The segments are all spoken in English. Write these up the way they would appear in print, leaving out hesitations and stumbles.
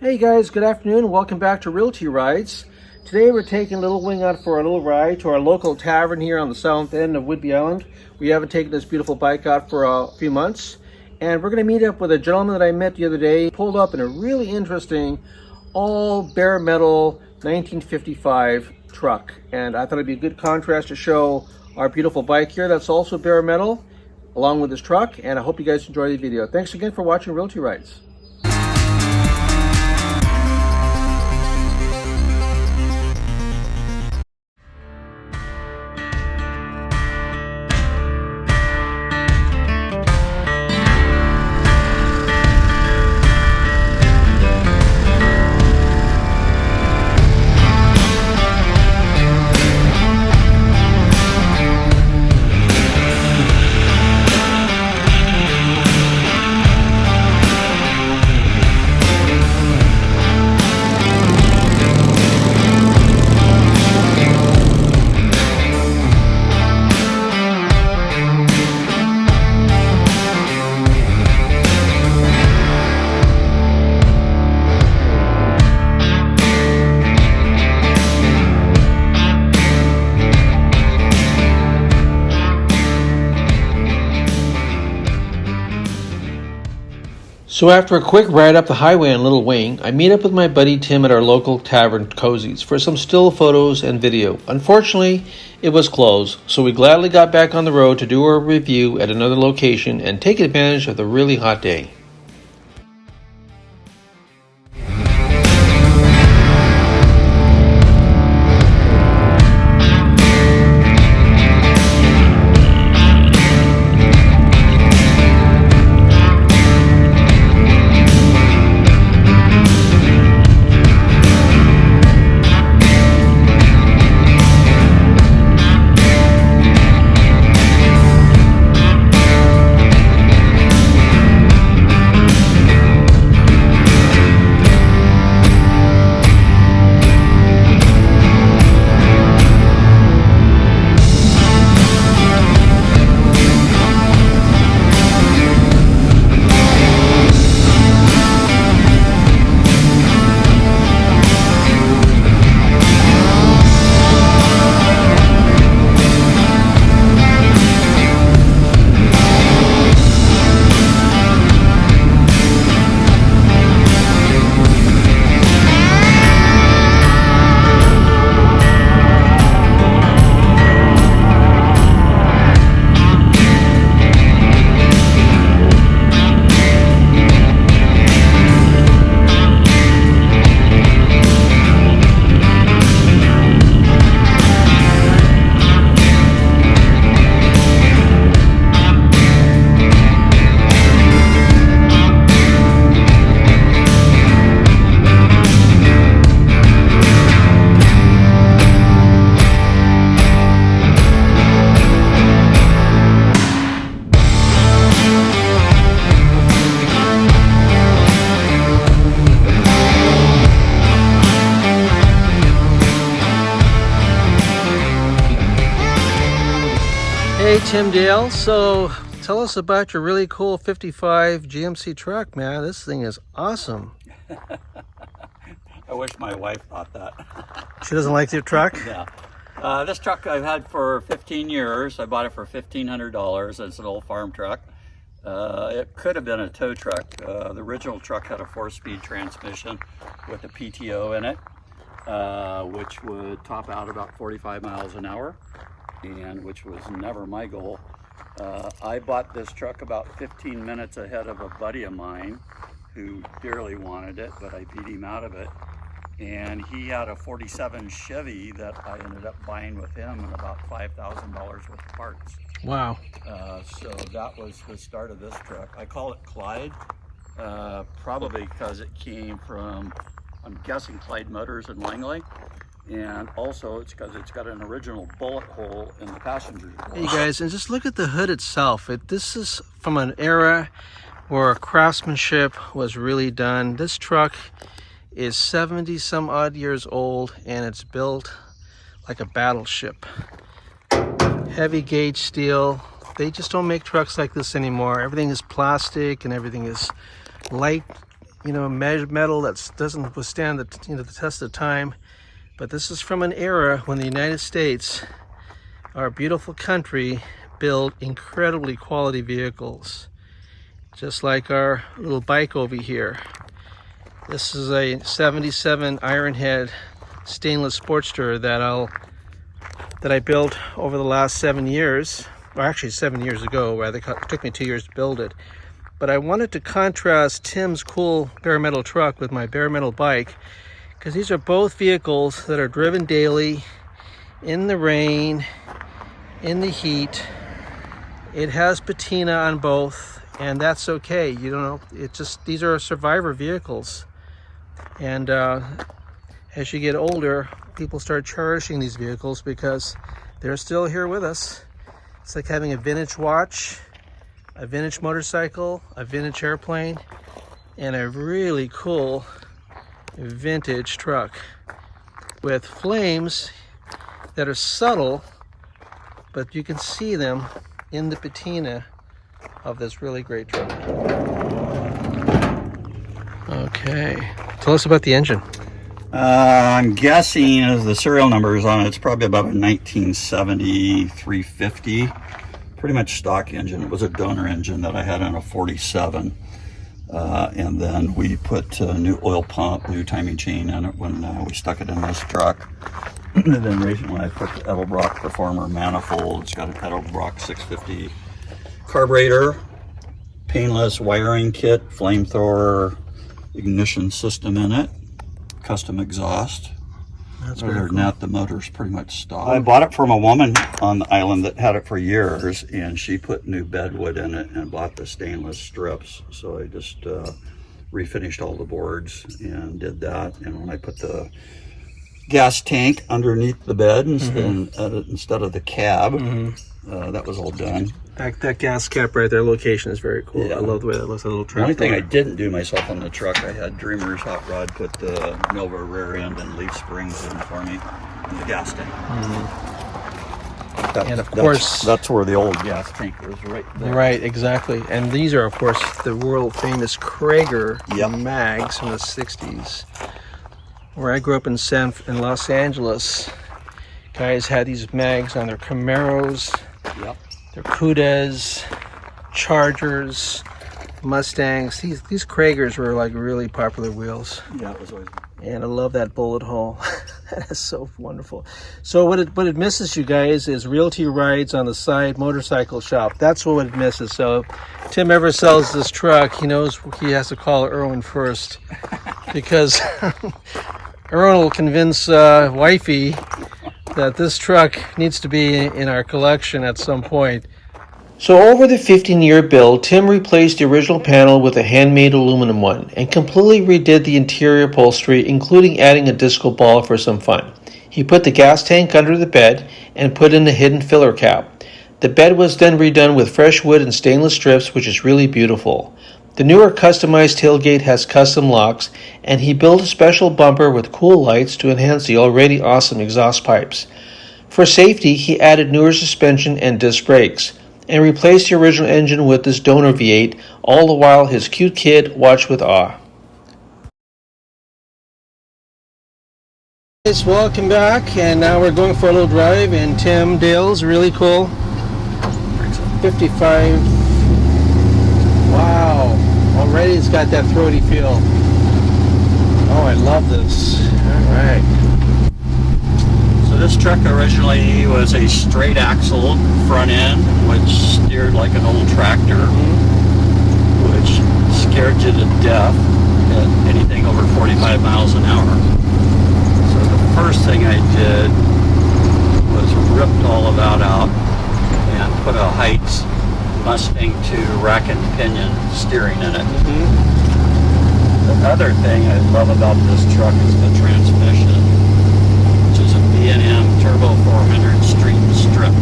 Hey guys, good afternoon. Welcome back to Realty Rides. Today we're taking Lil Wing out for a little ride to our local tavern here on the south end of Whidbey Island. We haven't taken this beautiful bike out for a few months, and we're going to meet up with a gentleman that I met the other day. Pulled up in a really interesting all bare metal 1955 truck, and I thought it'd be a good contrast to show our beautiful bike here that's also bare metal along with this truck, and I hope you guys enjoy the video. Thanks again for watching Realty Rides. So after a quick ride up the highway on Lil Wing, I meet up with my buddy Tim at our local tavern Cozy's for some still photos and video. Unfortunately, it was closed, so we gladly got back on the road to do our review at another location and take advantage of the really hot day. Hey Tim Dale, so tell us about your really cool 55 GMC truck, man. This thing is awesome. I wish my wife thought that. She doesn't like your truck? Yeah. This truck I've had for 15 years. I bought it for $1,500. It's an old farm truck. It could have been a tow truck. The original truck had a 4-speed transmission with a PTO in it, which would top out about 45 miles an hour. And which was never my goal. I bought this truck about 15 minutes ahead of a buddy of mine who dearly wanted it, but I beat him out of it. And he had a 47 Chevy that I ended up buying with him and about $5,000 worth of parts. Wow. So that was the start of this truck. I call it Clyde, probably because it came from, I'm guessing, Clyde Motors in Langley. And also it's because it's got an original bullet hole in the passenger door. Hey guys, and just look at the hood itself. This is from an era where craftsmanship was really done. This truck is 70 some odd years old and it's built like a battleship. Heavy gauge steel. They just don't make trucks like this anymore. Everything is plastic and everything is light you know, metal that doesn't withstand the, you know, the test of time. But this is from an era when the United States, our beautiful country, built incredibly quality vehicles. Just like our little bike over here. This is a 77 Ironhead stainless Sportster that I built over the last 7 years. Well, actually 7 years ago, rather. It took me 2 years to build it. But I wanted to contrast Tim's cool bare metal truck with my bare metal bike, because these are both vehicles that are driven daily, in the rain, in the heat. It has patina on both, and that's okay. You know, it just, these are survivor vehicles. And as you get older, people start cherishing these vehicles because they're still here with us. It's like having a vintage watch, a vintage motorcycle, a vintage airplane, and a really cool vintage truck with flames that are subtle, but you can see them in the patina of this really great truck. Okay, tell us about the engine. I'm guessing, as the serial number is on it, it's probably about a 1970 350. Pretty much stock engine. It was a donor engine that I had on a 47. And then we put a new oil pump, new timing chain in it when we stuck it in this truck. And then recently I put the Edelbrock Performer manifold. It's got an Edelbrock 650 carburetor, painless wiring kit, flamethrower, ignition system in it, custom exhaust. That's Other very than cool. that, the motor's pretty much stock. I bought it from a woman on the island that had it for years, and she put new bedwood in it and bought the stainless strips. So I just refinished all the boards and did that. And when I put the gas tank underneath the bed instead of the cab, that was all done. That gas cap right there, location is very cool. Yeah. I love the way that looks, a little The only tractor. thing I didn't do myself on the truck, I had Dreamer's hot rod put the Nova rear end and leaf springs in for me in the gas tank. And of course, that's where the old gas tank was, right there. right, exactly. And these are, of course, the world famous Krager Yep. mags from the 60s. Where I grew up in Los Angeles, guys had these mags on their Camaros, Yep. their Cudas, Chargers, Mustangs. These Kragers were like really popular wheels. Yeah, it was always. And I love that bullet hole. That is so wonderful. So what it misses, you guys, is Realty Rides on the Side Motorcycle Shop. That's what it misses. So if Tim ever sells this truck, he knows he has to call Erwin first, because Erwin will convince wifey that this truck needs to be in our collection at some point. So over the 15-year build, Tim replaced the original panel with a handmade aluminum one and completely redid the interior upholstery, including adding a disco ball for some fun. He put the gas tank under the bed and put in a hidden filler cap. The bed was then redone with fresh wood and stainless strips, which is really beautiful. The newer customized tailgate has custom locks, and he built a special bumper with cool lights to enhance the already awesome exhaust pipes. For safety, he added newer suspension and disc brakes, and replaced the original engine with this donor V8, all the while his cute kid watched with awe. Guys, welcome back, and now we're going for a little drive in Tim Dale's really cool 55. Wow, already it's got that throaty feel. Oh, I love this. All right. So this truck originally was a straight axle front end, which steered like an old tractor, which scared you to death at anything over 45 miles an hour. So the first thing I did was ripped all of that out and put a Heights Mustang 2 rack and pinion steering in it. The other thing I love about this truck is the transmission, which is a B&M Turbo 400 street and strip.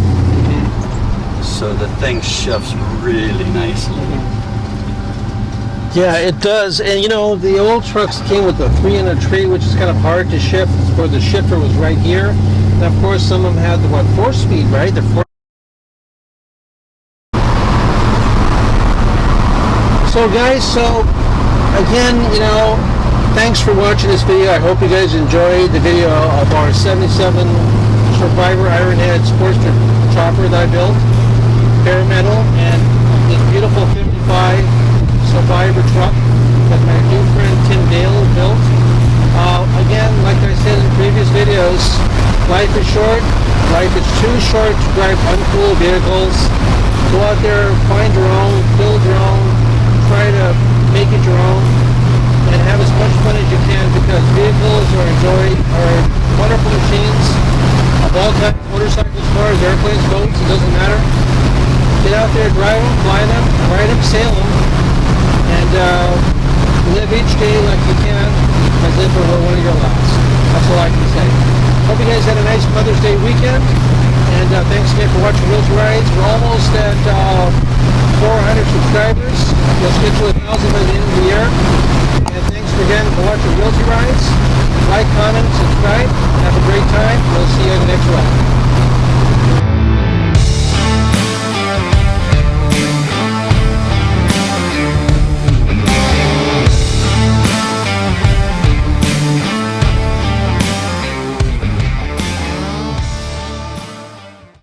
So the thing shifts really nicely. Yeah, it does. And you know, the old trucks came with the 3-in-a-tree, which is kind of hard to shift, where the shifter was right here. And of course, some of them had the 4-speed, right? The 4. So guys, again, you know, thanks for watching this video. I hope you guys enjoyed the video of our 77 Survivor Ironhead Sportster chopper that I built, bare metal, and this beautiful 55 Survivor truck that my new friend Tim Dale built. Again, like I said in previous videos, life is short. Life is too short to drive uncool vehicles. Go out there, find your own, build your own, try to make it your own, and have as much fun as you can, because vehicles are wonderful machines of all kinds, motorcycles, cars, airplanes, boats, it doesn't matter. Get out there, drive them, fly them, ride them, sail them, and live each day like you can as if it were one of your last. That's all I can say. Hope you guys had a nice Mother's Day weekend, and thanks again for watching Realty Rides. We're almost at 400 subscribers. Let's get to 1,000 by the end of the year. And thanks again for watching Realty Rides. Like, comment, subscribe. Have a great time. We'll see you in the next ride.